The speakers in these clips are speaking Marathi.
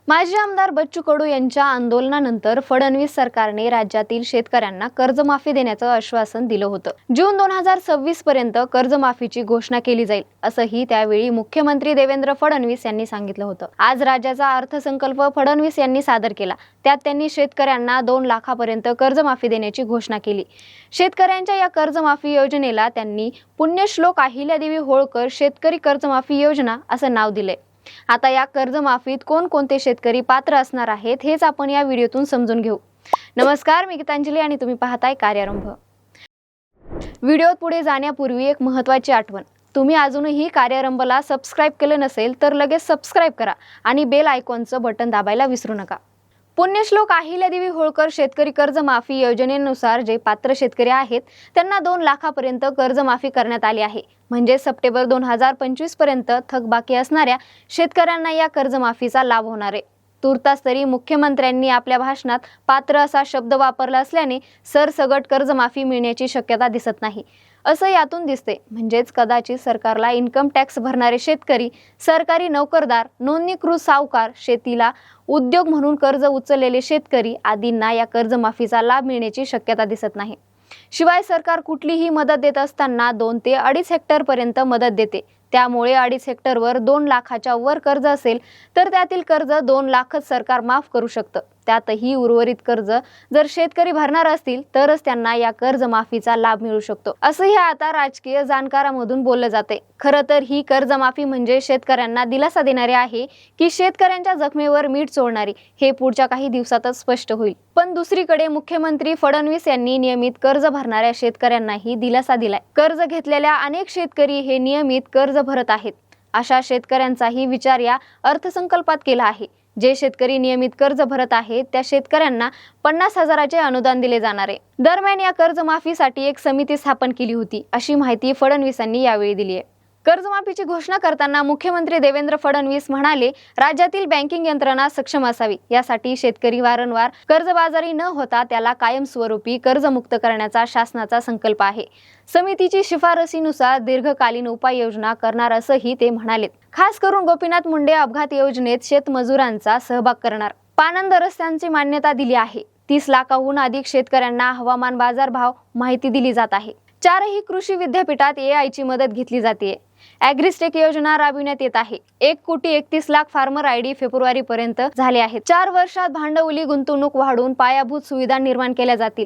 माजी आमदार बच्चू कडू यांच्या आंदोलनानंतर फडणवीस सरकारने राज्यातील शेतकऱ्यांना कर्जमाफी देण्याचं आश्वासन दिलं होतं। जून 2026 पर्यंत कर्जमाफीची घोषणा केली जाईल असंही त्यावेळी मुख्यमंत्री देवेंद्र फडणवीस यांनी सांगितलं होतं। आज राज्याचा अर्थसंकल्प फडणवीस यांनी सादर केला। त्यात त्यांनी शेतकऱ्यांना 2 लाखापर्यंत कर्जमाफी देण्याची घोषणा केली। शेतकऱ्यांच्या या कर्जमाफी योजनेला त्यांनी पुण्यश्लोक अहिल्यादेवी होळकर शेतकरी कर्जमाफी योजना असं नाव दिलंय। आता या कर्जमाफीत कोणकोणते शेतकरी पात्र असणार आहेत हेच आपण या व्हिडिओतून समजून घेऊ। नमस्कार, मी गीतांजली आणि तुम्ही पाहताय कार्यारंभ। व्हिडिओत पुढे जाण्यापूर्वी एक महत्त्वाची आठवण, तुम्ही अजूनही कार्यारंभला सबस्क्राइब केलं नसेल तर लगेच सबस्क्राइब करा आणि बेल आयकॉनचं बटन दाबायला विसरू नका। पुण्यश्लोक अहिल्यादेवी होळकर शेतकरी कर्जमाफी योजनेनुसार जे पात्र शेतकरी आहेत त्यांना 2 लाखापर्यंत कर्जमाफी करण्यात आली आहे। म्हणजे सप्टेंबर 2025 पर्यंत थकबाकी असणाऱ्या शेतकऱ्यांना या कर्जमाफीचा लाभ होणार आहे। तुर्तास तरी मुख्यमंत्र्यांनी आपल्या भाषणात पात्र असा शब्द वापरला असल्याने सरसगट कर्जमाफी मिळण्याची शक्यता दिसत नाही असं यातून दिसते। म्हणजेच कदाचित सरकारला इन्कम टॅक्स भरणारे शेतकरी, सरकारी नोकरदार, नोंदणीकृत सावकार, शेतीला उद्योग म्हणून कर्ज उचललेले शेतकरी आदींना या कर्जमाफीचा लाभ मिळण्याची शक्यता दिसत नाही। शिवाय सरकार कुठलीही मदत देत असताना 2 ते 2.5 हेक्टर पर्यंत मदत देते। त्यामुळे 2.5 हेक्टरवर 2 लाखाच्या वर कर्ज असेल तर त्यातील कर्ज 2 लाखच सरकार माफ करू शकतं। त्यातही उर्वरित कर्ज जर शेतकरी भरणार असतील तरच त्यांना या कर्जमाफीचा लाभ मिळू शकतो असंही आता राजकीय जाणकारांमधून बोललं जाते। खरं तर ही कर्जमाफी म्हणजे शेतकऱ्यांना दिलासा देणारी आहे की शेतकऱ्यांच्या जखमेवर मीठ चोळणारी, हे पुढच्या काही दिवसातच स्पष्ट होईल। पण दुसरीकडे मुख्यमंत्री फडणवीस यांनी नियमित कर्ज भरणाऱ्या शेतकऱ्यांनाही दिलासा दिलाय। कर्ज घेतलेल्या अनेक शेतकरी हे नियमित कर्ज भरत आहेत। अशा शेतकऱ्यांचाही विचार या अर्थसंकल्पात केला आहे। जे शेतकरी नियमित कर्ज भरत आहेत त्या शेतकऱ्यांना 50,000चे अनुदान दिले जाणार आहे। दरम्यान या कर्जमाफीसाठी एक समिती स्थापन केली होती अशी माहिती फडणवीसांनी यावेळी दिली आहे। कर्जमाफीची घोषणा करताना मुख्यमंत्री देवेंद्र फडणवीस म्हणाले, राज्यातील बँकिंग यंत्रणा सक्षम असावी, यासाठी शेतकरी वारंवार कर्जबाजारी न होता त्याला कायमस्वरूपी कर्जमुक्त करण्याचा शासनाचा संकल्प आहे। समितीची शिफारसीनुसार दीर्घकालीन उपाययोजना करणार असंही ते म्हणाले। खास करून गोपीनाथ मुंडे अपघात योजनेत शेतमजुरांचा सहभाग करणार। पानंद रस्त्यांची मान्यता दिली आहे। 30 लाखाहून अधिक शेतकऱ्यांना हवामान बाजारभाव माहिती दिली जात आहे। 4ही कृषी विद्यापीठात AI ची मदत घेतली जाते। ॲग्रिस्टेक योजना राबविण्यात येत आहे। 1,31,00,000 फार्मर ID फेब्रुवारी पर्यंत झाले आहेत। 4 वर्षात भांडवली गुंतवणूक वाढून पायाभूत सुविधा निर्माण केल्या जातील।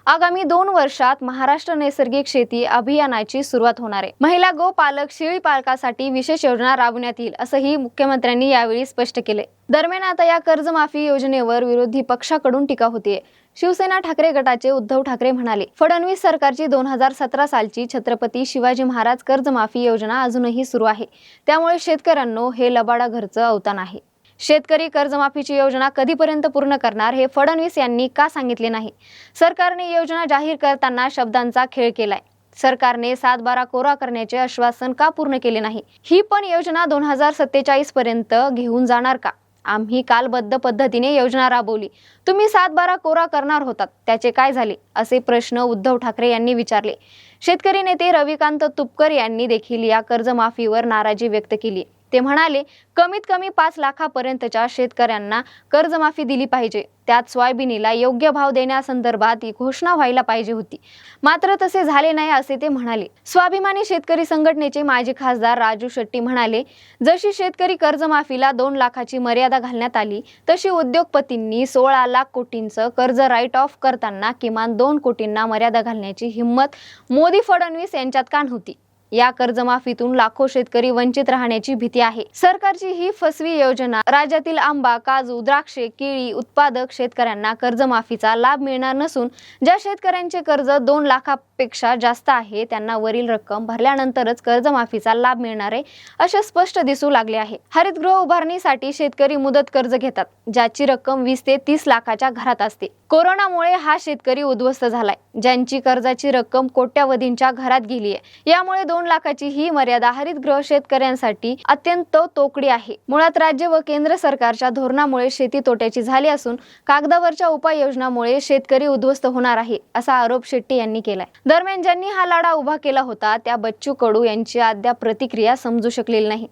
आगामी 2 वर्षात महाराष्ट्र नैसर्गिक शेती अभियानाची सुरुवात होणार आहे। महिला गोपालक, शेळी पालकासाठी विशेष योजना राबवण्यात येईल असंही मुख्यमंत्र्यांनी यावेळी स्पष्ट केले। दरम्यान आता या कर्जमाफी योजनेवर विरोधी पक्षाकडून टीका होतीये। शिवसेना ठाकरे गटाचे उद्धव ठाकरे म्हणाले, फडणवीस सरकारची 2017 सालची छत्रपती शिवाजी महाराज कर्जमाफी योजना अजूनही सुरू आहे। त्यामुळे शेतकऱ्यांनो हे लबाडा घरचं अवतान आहे। शेतकरी कर्जमाफीची योजना कधीपर्यंत पूर्ण करणार हे फडणवीस यांनी का सांगितले नाही? सरकारने योजना जाहीर करताना शब्दांचा खेळ केलाय। सरकारने 7/12 कोरा करण्याचे आश्वासन का पूर्ण केले नाही? ही पण योजना 2047 पर्यंत घेऊन जाणार का? आम्ही कालबद्ध पद्धतीने योजना राबवली, तुम्ही 7/12 कोरा करणार होतात, त्याचे काय झाले? असे प्रश्न उद्धव ठाकरे यांनी विचारले। शेतकरी नेते रविकांत तुपकर यांनी देखील या कर्जमाफीवर नाराजी व्यक्त केली। ते म्हणाले, कमीत कमी 5 लाखापर्यंतच्या शेतकऱ्यांना कर्जमाफी दिली पाहिजे। त्यात सोयाबीनला योग्य भाव देण्यासंदर्भात ही घोषणा व्हायला पाहिजे होती, मात्र तसे झाले नाही असे ते म्हणाले। स्वाभिमानी शेतकरी संघटनेचे माजी खासदार राजू शेट्टी म्हणाले, जशी शेतकरी कर्जमाफीला 2 लाखाची मर्यादा घालण्यात आली तशी उद्योगपतींनी 16 लाख कोटींचं कर्ज राईट ऑफ करताना किमान 2 कोटींना मर्यादा घालण्याची हिंमत मोदी फडणवीस यांच्यात का नव्हती? या कर्जमाफीतून लाखो शेतकरी वंचित राहण्याची भीती आहे। सरकारची ही फसवी योजना राज्यातील आंबा, काजू, द्राक्षे, केळी उत्पादक शेतकऱ्यांना कर्जमाफीचा लाभ मिळणार नसून ज्या शेतकऱ्यांचे कर्ज 2 लाखापेक्षा जास्त आहे त्यांना वरील रक्कम भरल्यानंतरच कर्जमाफीचा लाभ मिळणार आहे असे स्पष्ट दिसू लागले आहे। हरितगृह उभारणीसाठी शेतकरी मुदत कर्ज घेतात, ज्याची रक्कम 20 ते 30 लाखाच्या घरात असते। कोरोनामुळे हा शेतकरी उद्ध्वस्त झालाय, ज्यांची कर्जाची रक्कम कोट्यावधींच्या घरात गेली आहे। यामुळे 2 लाखाची ही मर्यादा हरितगृह शेतकऱ्यांसाठी अत्यंत तोकडी आहे. मुळात राज्य व केंद्र सरकारच्या धोरणामुळे शेती तोट्याची झाली असून कागदावरच्या उपाययोजनामुळे शेतकरी उद्ध्वस्त होणार आहे, असा आरोप शेट्टी यांनी केलाय. दरम्यान ज्यांनी हा लढा उभा केला होता त्या बच्चू कडू यांची अद्याप प्रतिक्रिया समजू शकलेली नाही.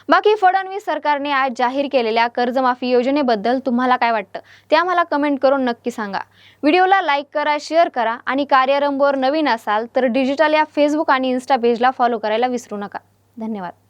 बाकी फडणवीस सरकारने आज जाहीर केलेल्या कर्जमाफी योजनेबद्दल तुम्हाला काय वाटतं ते आम्हाला कमेंट करून नक्की सांगा. व्हिडिओला लाईक करा, शेअर करा आणि कार्यरंभवर नवीन असाल तर डिजिटल या फेसबुक आणि इन्स्टा पेजला फॉलो करायला विसरू नका. धन्यवाद.